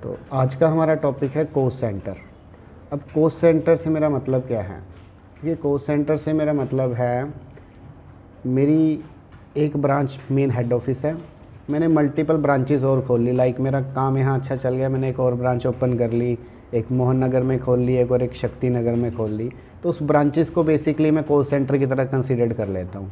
तो आज का हमारा टॉपिक है कोस्ट सेंटर। अब कोस्ट सेंटर से मेरा मतलब क्या है? ये कोस्ट सेंटर से मेरा मतलब है, मेरी एक ब्रांच मेन हेड ऑफिस है, मैंने मल्टीपल ब्रांचेस और खोल ली। लाइक मेरा काम यहाँ अच्छा चल गया, मैंने एक और ब्रांच ओपन कर ली, एक मोहन नगर में खोल ली, एक और एक शक्ति नगर में खोल ली। तो उस ब्रांचेस को बेसिकली मैं कोस्ट सेंटर की तरह कंसीडर कर लेता हूँ।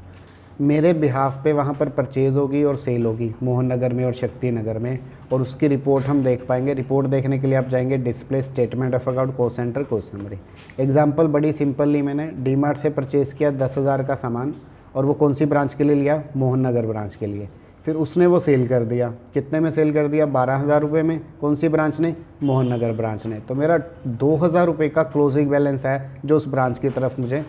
मेरे बिहाफ पे वहाँ पर परचेज़ होगी और सेल होगी मोहन नगर में और शक्ति नगर में, और उसकी रिपोर्ट हम देख पाएंगे। रिपोर्ट देखने के लिए आप जाएंगे display statement of account cost centre cost summary. Example बड़ी सिंपल ली, मैंने डी मार्ट से परचेज़ किया 10,000 का सामान, और वो कौन सी ब्रांच के लिए लिया? मोहन नगर ब्रांच के लिए। फिर उसने वो सेल कर दिया, कितने में सेल कर दिया? 12,000 रुपये में। कौन सी ब्रांच ने? मोहन नगर ब्रांच ने। तो मेरा 2,000 रुपये का क्लोजिंग बैलेंस है जो उस ब्रांच की तरफ मुझे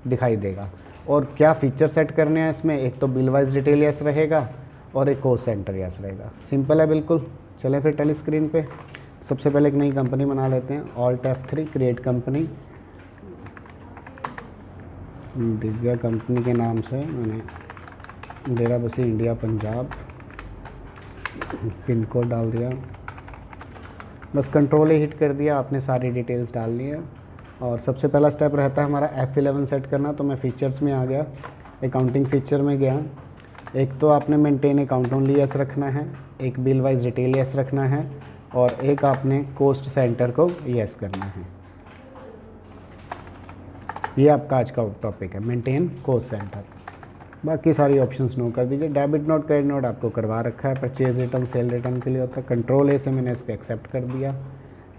दिखाई देगा। और क्या फ़ीचर सेट करने हैं इसमें? एक तो बिल वाइज डिटेल यस रहेगा और एक कोस्ट सेंटर यस रहेगा। सिंपल है बिल्कुल। चलें फिर टेली स्क्रीन पे सबसे पहले एक नई कंपनी बना लेते हैं। Alt F3 create company, Divya company के नाम से मैंने डेरा बसी इंडिया पंजाब पिन कोड डाल दिया। बस कंट्रोल ही हिट कर दिया, आपने सारी डिटेल्स डाल दी है। और सबसे पहला स्टेप रहता है हमारा F11 सेट करना। तो मैं फ़ीचर्स में आ गया, अकाउंटिंग फ़ीचर में गया। एक तो आपने मेंटेन अकाउंट ओनली यस रखना है, एक बिल वाइज डिटेल यस रखना है, और एक आपने कोस्ट सेंटर को यस करना है। ये आपका आज का टॉपिक है, मेंटेन कोस्ट सेंटर। बाकी सारी ऑप्शंस नो कर दीजिए। डेबिट नोट क्रेडिट नोट आपको करवा रखा है, परचेज रिटर्न सेल रिटर्न के लिए होता है। कंट्रोल ए से मैंने इसको एक्सेप्ट कर दिया।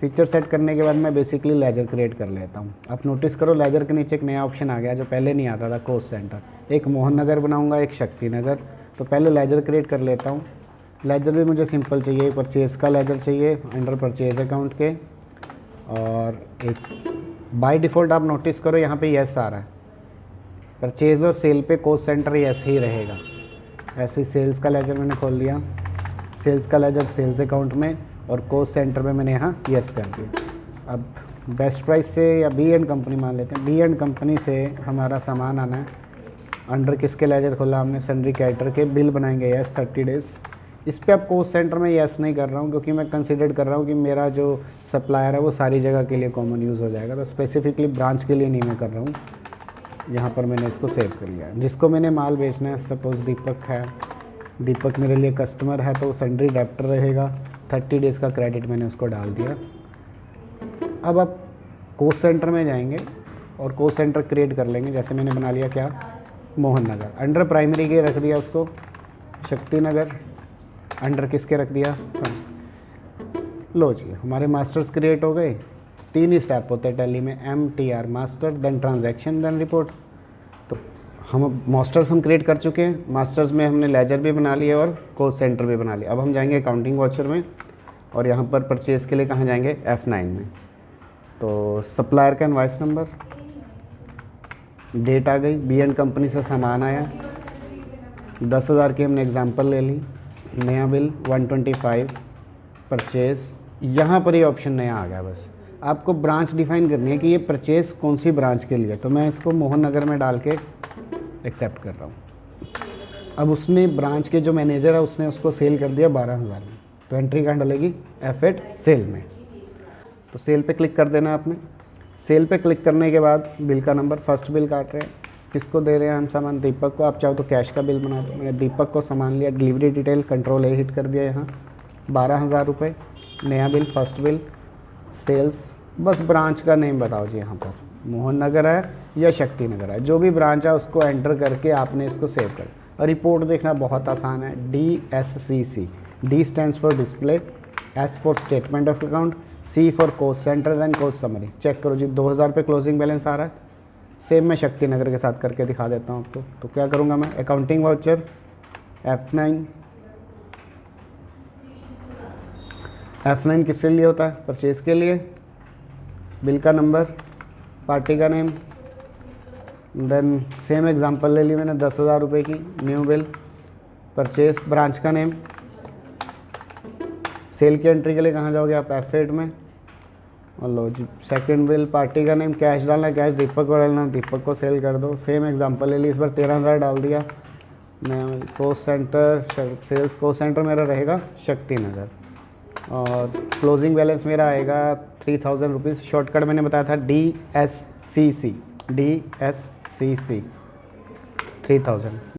फीचर सेट करने के बाद मैं बेसिकली लेजर क्रिएट कर लेता हूँ। आप नोटिस करो लेजर के नीचे एक नया ऑप्शन आ गया जो पहले नहीं आता था, कोस्ट सेंटर। एक मोहन नगर बनाऊँगा, एक शक्ति नगर। तो पहले लेजर क्रिएट कर लेता हूँ। लेजर भी मुझे सिंपल चाहिए, परचेज़ का लेजर चाहिए अंडर परचेज अकाउंट के। और एक बाय डिफ़ॉल्ट आप नोटिस करो यहाँ पे यस आ रहा है, परचेज़ और सेल पे कोस्ट सेंटर यस ही रहेगा। ऐसे ही सेल्स का लेजर मैंने खोल लिया, सेल्स का लेजर सेल्स अकाउंट में, और कोस्ट सेंटर में मैंने यहाँ यस कर दिया। अब बेस्ट प्राइस से या बी एंड कंपनी मान लेते हैं, बी एंड कंपनी से हमारा सामान आना है। अंडर किसके लेजर खोला हमने? सन्ड्री कैटर के। बिल बनाएंगे यस 30 डेज़। इस पे अब कोस्ट सेंटर में यस नहीं कर रहा हूँ क्योंकि मैं कंसिडर कर रहा हूँ कि मेरा जो सप्लायर है वो सारी जगह के लिए कॉमन यूज़ हो जाएगा। तो स्पेसिफिकली ब्रांच के लिए नहीं मैं कर रहा हूँ। यहाँ पर मैंने इसको सेव कर लिया। जिसको मैंने माल बेचना है, सपोज़ दीपक है, दीपक मेरे लिए कस्टमर है, तो वो सन्ड्री डेप्टर रहेगा। 30 डेज़ का क्रेडिट मैंने उसको डाल दिया। अब आप कोस्ट सेंटर में जाएंगे और कोस्ट सेंटर क्रिएट कर लेंगे। जैसे मैंने बना लिया क्या? मोहन नगर। अंडर प्राइमरी के रख दिया उसको शक्ति नगर। अंडर किसके रख दिया? लो जी, हमारे मास्टर्स क्रिएट हो गए। 3 ही स्टेप होते हैं टैली में, MTR master, then transaction, then report. तो हम मास्टर्स हम क्रिएट कर चुके हैं। मास्टर्स में हमने लेजर भी बना लिया और कोस्ट सेंटर भी बना लिया। अब हम जाएंगे अकाउंटिंग वाउचर में, और यहाँ पर परचेज़ के लिए कहाँ जाएंगे? F9 में। तो सप्लायर का इनवॉइस नंबर, डेट आ गई, बी एंड कंपनी से सामान आया, 10,000 की हमने एग्जांपल ले ली। नया बिल 125 परचेज़। यहाँ पर ये ऑप्शन नया आ गया। बस आपको ब्रांच डिफाइन करनी है कि ये परचेज़ कौन सी ब्रांच के लिए। तो मैं इसको मोहन नगर में डाल के एक्सेप्ट कर रहा हूँ। अब उसने ब्रांच के जो मैनेजर है उसने उसको सेल कर दिया 12,000 में। तो एंट्री कहाँ डलेगी? F8 सेल में। तो सेल पे क्लिक कर देना आपने। सेल पे क्लिक करने के बाद बिल का नंबर, फर्स्ट बिल काट रहे हैं, किसको दे रहे हैं हम सामान? दीपक को। आप चाहो तो कैश का बिल बना दो। मैंने दीपक को सामान लिया, डिलीवरी डिटेल कंट्रोल ए हिट कर दिया यहाँ, 12,000 रुपये। नया बिल, फर्स्ट बिल, सेल्स। बस ब्रांच का नेम बताओ जी, यहाँ पर मोहन नगर है या शक्ति नगर है, जो भी ब्रांच है उसको एंटर करके आपने इसको सेव कर। और रिपोर्ट देखना बहुत आसान है, DSCC। D stands for display, S for statement of account, C for cost centre and cost summary. Check करो जी, 2,000 पे क्लोजिंग बैलेंस आ रहा है। सेम मैं शक्ति नगर के साथ करके दिखा देता हूँ आपको। तो क्या करूँगा मैं? Accounting voucher F9। F9 किसके लिए होता है? परचेज़ के लिए। बिल का नंबर, पार्टी का नेम, देन सेम एग्जांपल ले ली मैंने 10,000 रुपये की। न्यू बिल, परचेज़, ब्रांच का नेम। सेल की एंट्री के लिए कहाँ जाओगे आप? F8 में। और लो जी, सेकंड बिल, पार्टी का नेम, कैश डालना है, कैश दीपक को डालना, दीपक को सेल कर दो। सेम एग्जांपल ले ली, इस बार 13,000 डाल दिया। मैं cost centre, sales cost centre मेरा रहेगा शक्ति नगर। और क्लोजिंग बैलेंस मेरा आएगा 3000 रुपीज़। शॉर्टकट मैंने बताया था DSCC 3000।